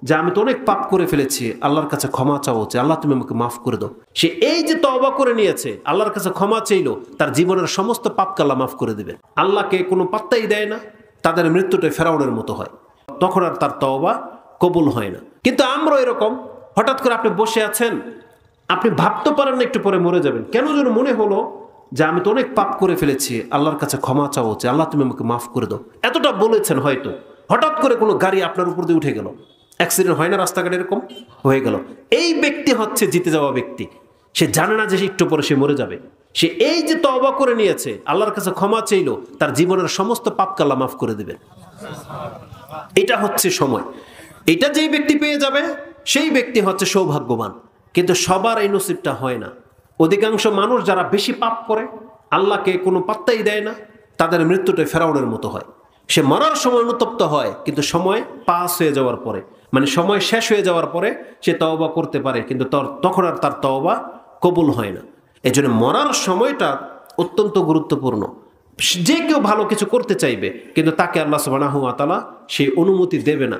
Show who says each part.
Speaker 1: যে আমি তো অনেক পাপ করে ফেলেছি, আল্লাহর কাছে ক্ষমা চাওয়া উচিত, আল্লাহ তুমি আমাকে মাফ করে দাও। সে এই যে তওবা করে নিয়েছে, আল্লাহর কাছে ক্ষমা চাইলো, তার জীবনের সমস্ত পাপকে আল্লাহ মাফ করে দেবেন। আল্লাহকে কোনো পাত্তাই দেয় না, তাদের মৃত্যুটা ফেরাউনের মতো হয়, তখন আর তার তওবা কবুল হয় না। কিন্তু আমরা এরকম, হঠাৎ করে আপনি বসে আছেন, আপনি ভাবতে পারেন না একটু পরে মরে যাবেন, কেন যেন মনে হলো যে আমি তো অনেক পাপ করে ফেলেছি, আল্লাহর কাছে ক্ষমা চাওয়া উচিত, আল্লাহ তুমি আমাকে মাফ করে দাও। এতটা বলেছেন হয়তো, হঠাৎ করে কোনো গাড়ি আপনার উপর দিয়ে উঠে গেল, অ্যাক্সিডেন্ট হয় না রাস্তাঘাটে, এরকম হয়ে গেল। এই ব্যক্তি হচ্ছে জিতে যাওয়া ব্যক্তি। সে জানে না যে একটু পরে সে মরে যাবে। সে এই যে তওবা করে নিয়েছে, আল্লাহর কাছে ক্ষমা চাইলো, তার জীবনের সমস্ত পাপকে আল্লাহ মাফ করে দেবেন। এটা হচ্ছে সময়। এটা যেই ব্যক্তি পেয়ে যাবে সেই ব্যক্তি হচ্ছে সৌভাগ্যবান। কিন্তু সবার এই নসিবটা হয় না। অধিকাংশ মানুষ যারা বেশি পাপ করে, আল্লাহকে কোনো পাত্তাই দেয় না, তাদের মৃত্যুটা ফেরাউনের মতো হয়। সে মরার সময় অনুতপ্ত হয়, কিন্তু সময় পাস হয়ে যাওয়ার পরে, মানে সময় শেষ হয়ে যাওয়ার পরে সে তওবা করতে পারে, কিন্তু তখন আর তার তওবা কবুল হয় না। এই জন্য মরার সময়টা অত্যন্ত গুরুত্বপূর্ণ। যে কেউ ভালো কিছু করতে চাইবে, কিন্তু তাকে আল্লাহ সুবহানাহু ওয়া তাআলা সেই অনুমতি দেবে না।